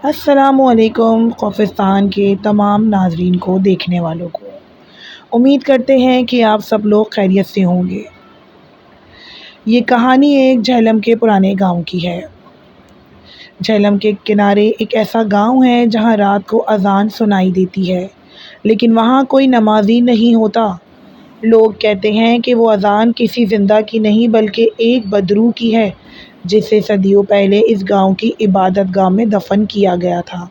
السلام علیکم خوفستان کے تمام ناظرین کو، دیکھنے والوں کو۔ امید کرتے ہیں کہ آپ سب لوگ خیریت سے ہوں گے۔ یہ کہانی ایک جہلم کے پرانے گاؤں کی ہے۔ جہلم کے کنارے ایک ایسا گاؤں ہے جہاں رات کو اذان سنائی دیتی ہے، لیکن وہاں کوئی نمازی نہیں ہوتا۔ لوگ کہتے ہیں کہ وہ اذان کسی زندہ کی نہیں بلکہ ایک بدروح کی ہے، جسے صدیوں پہلے اس گاؤں کی عبادت گاہ میں دفن کیا گیا تھا۔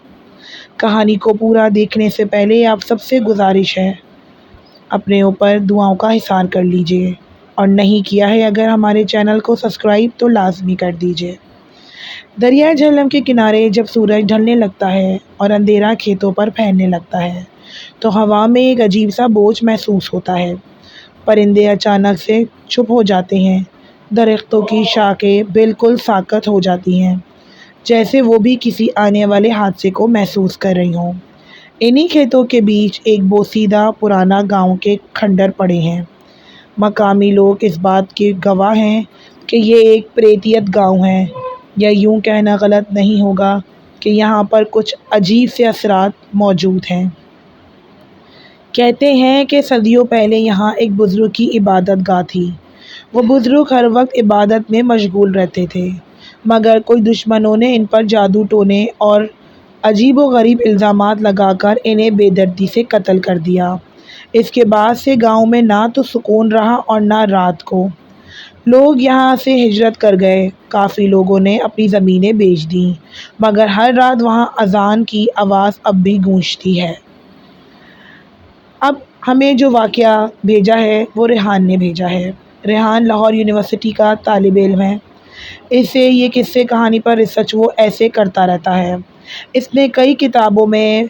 کہانی کو پورا دیکھنے سے پہلے آپ سب سے گزارش ہے، اپنے اوپر دعاؤں کا حصار کر لیجئے، اور نہیں کیا ہے اگر ہمارے چینل کو سبسکرائب تو لازمی کر دیجئے۔ دریائے جہلم کے کنارے جب سورج ڈھلنے لگتا ہے اور اندھیرا کھیتوں پر پھیلنے لگتا ہے تو ہوا میں ایک عجیب سا بوجھ محسوس ہوتا ہے۔ پرندے اچانک سے چپ ہو جاتے ہیں، درختوں کی شاخیں بالکل ساکت ہو جاتی ہیں، جیسے وہ بھی کسی آنے والے حادثے کو محسوس کر رہی ہوں۔ انہی کھیتوں کے بیچ ایک بوسیدہ پرانا گاؤں کے کھنڈر پڑے ہیں۔ مقامی لوگ اس بات کے گواہ ہیں کہ یہ ایک پریتیت گاؤں ہے، یا یوں کہنا غلط نہیں ہوگا کہ یہاں پر کچھ عجیب سے اثرات موجود ہیں۔ کہتے ہیں کہ صدیوں پہلے یہاں ایک بزرگ کی عبادت گاہ تھی۔ وہ بزرگ ہر وقت عبادت میں مشغول رہتے تھے، مگر کوئی دشمنوں نے ان پر جادو ٹونے اور عجیب و غریب الزامات لگا کر انہیں بے دردی سے قتل کر دیا۔ اس کے بعد سے گاؤں میں نہ تو سکون رہا اور نہ رات کو۔ لوگ یہاں سے ہجرت کر گئے، کافی لوگوں نے اپنی زمینیں بیچ دیں، مگر ہر رات وہاں اذان کی آواز اب بھی گونجتی ہے۔ اب ہمیں جو واقعہ بھیجا ہے وہ ریحان نے بھیجا ہے۔ ریحان لاہور یونیورسٹی کا طالب علم ہے۔ اسے یہ قصے کہانی پر ریسرچ وہ ایسے کرتا رہتا ہے۔ اس نے کئی کتابوں میں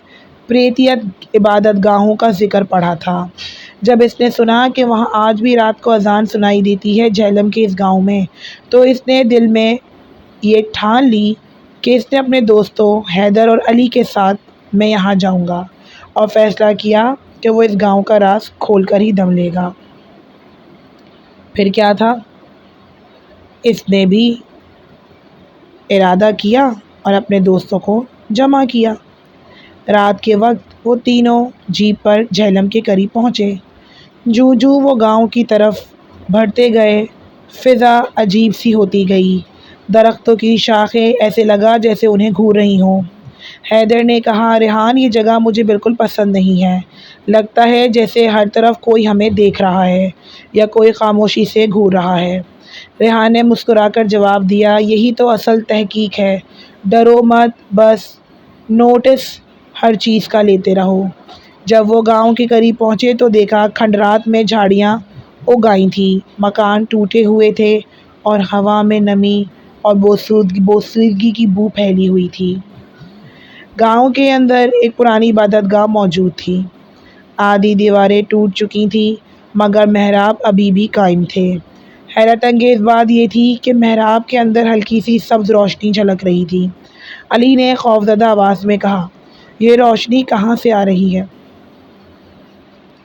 پریتیت عبادت گاہوں کا ذکر پڑھا تھا۔ جب اس نے سنا کہ وہاں آج بھی رات کو اذان سنائی دیتی ہے جہلم کے اس گاؤں میں، تو اس نے دل میں یہ ٹھان لی کہ اس نے اپنے دوستوں حیدر اور علی کے ساتھ میں یہاں جاؤں گا، اور فیصلہ کیا کہ وہ اس گاؤں کا راز کھول کر ہی دم لے گا۔ پھر کیا تھا، اس نے بھی ارادہ کیا اور اپنے دوستوں کو جمع کیا۔ رات کے وقت وہ تینوں جیپ پر جہلم کے قریب پہنچے۔ جوں جوں وہ گاؤں کی طرف بڑھتے گئے، فضا عجیب سی ہوتی گئی۔ درختوں کی شاخیں ایسے لگا جیسے انہیں گھور رہی ہوں۔ حیدر نے کہا، ریحان یہ جگہ مجھے بالکل پسند نہیں ہے، لگتا ہے جیسے ہر طرف کوئی ہمیں دیکھ رہا ہے یا کوئی خاموشی سے گھور رہا ہے۔ ریحان نے مسکرا کر جواب دیا، یہی تو اصل تحقیق ہے، ڈرو مت، بس نوٹس ہر چیز کا لیتے رہو۔ جب وہ گاؤں کے قریب پہنچے تو دیکھا کھنڈرات میں جھاڑیاں اگ آئی تھیں، مکان ٹوٹے ہوئے تھے اور ہوا میں نمی اور بوسیدگی کی بو پھیلی ہوئی تھی۔ گاؤں کے اندر ایک پرانی عبادت گاہ موجود تھی۔ آدھی دیواریں ٹوٹ چکی تھیں، مگر محراب ابھی بھی قائم تھے۔ حیرت انگیز بات یہ تھی کہ محراب کے اندر ہلکی سی سبز روشنی جھلک رہی تھی۔ علی نے خوفزدہ آواز میں کہا، یہ روشنی کہاں سے آ رہی ہے؟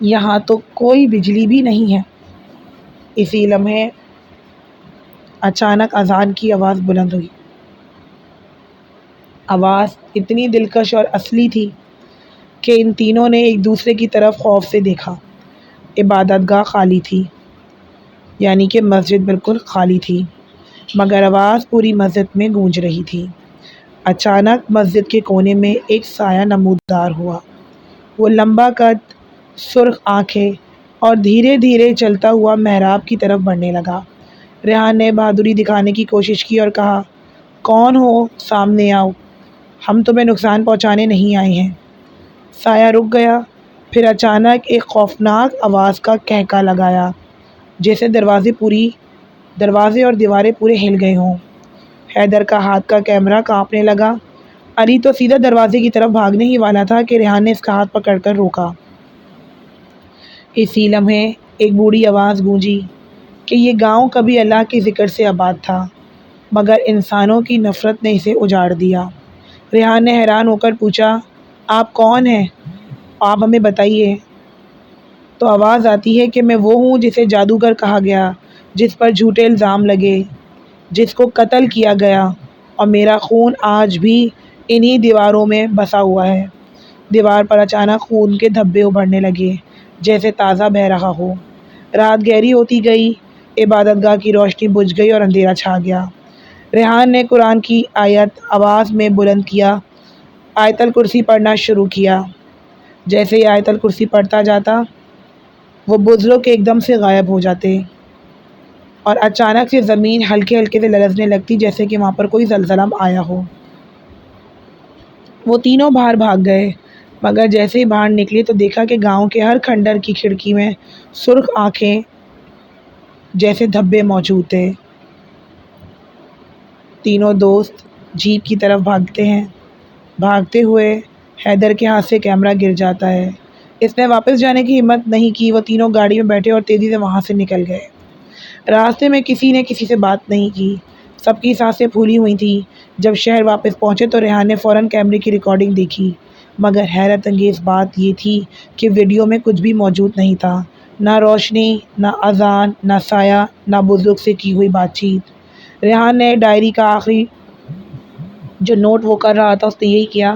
یہاں تو کوئی بجلی بھی نہیں ہے۔ اسی لمحے اچانک اذان کی آواز بلند ہوئی۔ آواز اتنی دلکش اور اصلی تھی کہ ان تینوں نے ایک دوسرے کی طرف خوف سے دیکھا۔ عبادت گاہ خالی تھی، یعنی کہ مسجد بالکل خالی تھی، مگر آواز پوری مسجد میں گونج رہی تھی۔ اچانک مسجد کے کونے میں ایک سایہ نمودار ہوا۔ وہ لمبا قد، سرخ آنکھیں اور دھیرے دھیرے چلتا ہوا محراب کی طرف بڑھنے لگا۔ ریحان نے بہادری دکھانے کی کوشش کی اور کہا، کون ہو؟ سامنے آؤ، ہم تمہیں نقصان پہنچانے نہیں آئے ہیں۔ سایہ رک گیا، پھر اچانک ایک خوفناک آواز کا قہقہ لگایا، جیسے دروازے اور دیواریں پورے ہل گئے ہوں۔ حیدر کا ہاتھ کا کیمرہ کانپنے لگا۔ علی تو سیدھا دروازے کی طرف بھاگنے ہی والا تھا کہ ریحان نے اس کا ہاتھ پکڑ کر روکا۔ اسی لمحے ایک بوڑھی آواز گونجی کہ یہ گاؤں کبھی اللہ کے ذکر سے آباد تھا، مگر انسانوں کی نفرت نے اسے اجاڑ دیا۔ ریحان نے حیران ہو کر پوچھا، آپ کون ہیں؟ آپ ہمیں بتائیے۔ تو آواز آتی ہے کہ میں وہ ہوں جسے جادوگر کہا گیا، جس پر جھوٹے الزام لگے، جس کو قتل کیا گیا، اور میرا خون آج بھی انہی دیواروں میں بسا ہوا ہے۔ دیوار پر اچانک خون کے دھبے ابھرنے لگے، جیسے تازہ بہہ رہا ہو۔ رات گہری ہوتی گئی، عبادت گاہ کی روشنی بجھ گئی اور اندھیرا چھا گیا۔ ریحان نے قرآن کی آیت آواز میں بلند کیا، آیت الکرسی پڑھنا شروع کیا۔ جیسے ہی آیت الکرسی پڑھتا جاتا، وہ بزرگ ایک دم سے غائب ہو جاتے اور اچانک سے زمین ہلکے ہلکے سے لرزنے لگتی، جیسے کہ وہاں پر کوئی زلزلہ آیا ہو۔ وہ تینوں باہر بھاگ گئے، مگر جیسے ہی باہر نکلے تو دیکھا کہ گاؤں کے ہر کھنڈر کی کھڑکی میں سرخ آنکھیں جیسے دھبے موجود تھے۔ تینوں دوست جیپ کی طرف بھاگتے ہیں۔ بھاگتے ہوئے حیدر کے ہاتھ سے کیمرہ گر جاتا ہے۔ اس نے واپس جانے کی ہمت نہیں کی۔ وہ تینوں گاڑی میں بیٹھے اور تیزی سے وہاں سے نکل گئے۔ راستے میں کسی نے کسی سے بات نہیں کی، سب کی سانسیں پھولی ہوئی تھیں۔ جب شہر واپس پہنچے تو ریحان نے فوراً کیمرے کی ریکارڈنگ دیکھی، مگر حیرت انگیز بات یہ تھی کہ ویڈیو میں کچھ بھی موجود نہیں تھا، نہ روشنی، نہ اذان، نہ سایہ، نہ بزرگ سے کی ہوئی بات چیت۔ ریحان نے ڈائری کا آخری جو نوٹ وہ کر رہا تھا اس نے یہی کیا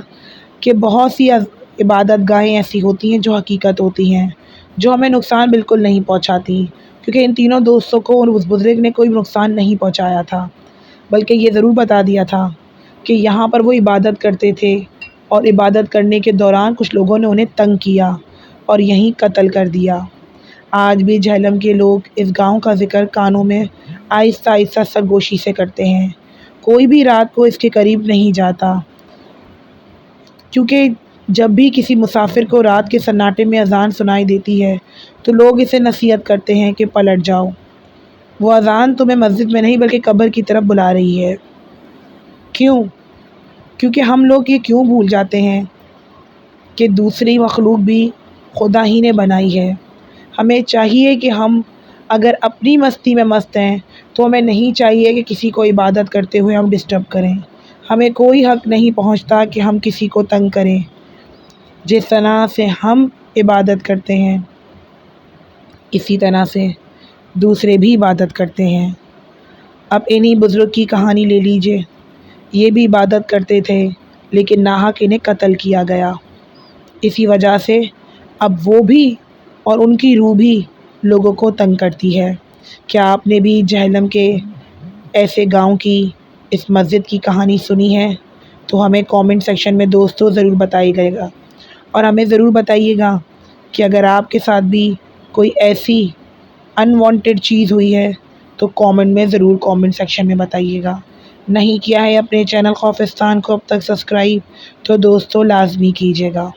کہ بہت سی عبادت گاہیں ایسی ہوتی ہیں جو حقیقت ہوتی ہیں، جو ہمیں نقصان بالکل نہیں پہنچاتی، کیونکہ ان تینوں دوستوں کو اس بزرگ نے کوئی نقصان نہیں پہنچایا تھا، بلکہ یہ ضرور بتا دیا تھا کہ یہاں پر وہ عبادت کرتے تھے اور عبادت کرنے کے دوران کچھ لوگوں نے انہیں تنگ کیا اور یہیں قتل کر دیا۔ آج بھی جہلم کے لوگ اس گاؤں کا ذکر کانوں میں آہستہ آہستہ سرگوشی سے کرتے ہیں۔ کوئی بھی رات کو اس کے قریب نہیں جاتا، کیونکہ جب بھی کسی مسافر کو رات کے سناٹے میں اذان سنائی دیتی ہے تو لوگ اسے نصیحت کرتے ہیں کہ پلٹ جاؤ، وہ اذان تمہیں مسجد میں نہیں بلکہ قبر کی طرف بلا رہی ہے۔ کیوں؟ کیونکہ ہم لوگ یہ کیوں بھول جاتے ہیں کہ دوسری مخلوق بھی خدا ہی نے بنائی ہے۔ ہمیں چاہیے کہ ہم اگر اپنی مستی میں مست ہیں تو ہمیں نہیں چاہیے کہ کسی کو عبادت کرتے ہوئے ہم ڈسٹرب کریں۔ ہمیں کوئی حق نہیں پہنچتا کہ ہم کسی کو تنگ کریں۔ جس طرح سے ہم عبادت کرتے ہیں، اسی طرح سے دوسرے بھی عبادت کرتے ہیں۔ اب انہی بزرگ کی کہانی لے لیجئے، یہ بھی عبادت کرتے تھے لیکن ناحق انہیں قتل کیا گیا۔ اسی وجہ سے اب وہ بھی اور ان کی روح بھی لوگوں کو تنگ کرتی ہے۔ کیا آپ نے بھی جہلم کے ایسے گاؤں کی اس مسجد کی کہانی سنی ہے؟ تو ہمیں کامنٹ سیکشن میں دوستو ضرور بتائیے گا، اور ہمیں ضرور بتائیے گا کہ اگر آپ کے ساتھ بھی کوئی ایسی انوانٹیڈ چیز ہوئی ہے تو کامنٹ میں ضرور کامنٹ سیکشن میں بتائیے گا۔ نہیں کیا ہے اپنے چینل خوفستان کو اب تک سبسکرائب تو دوستو لازمی کیجیے گا۔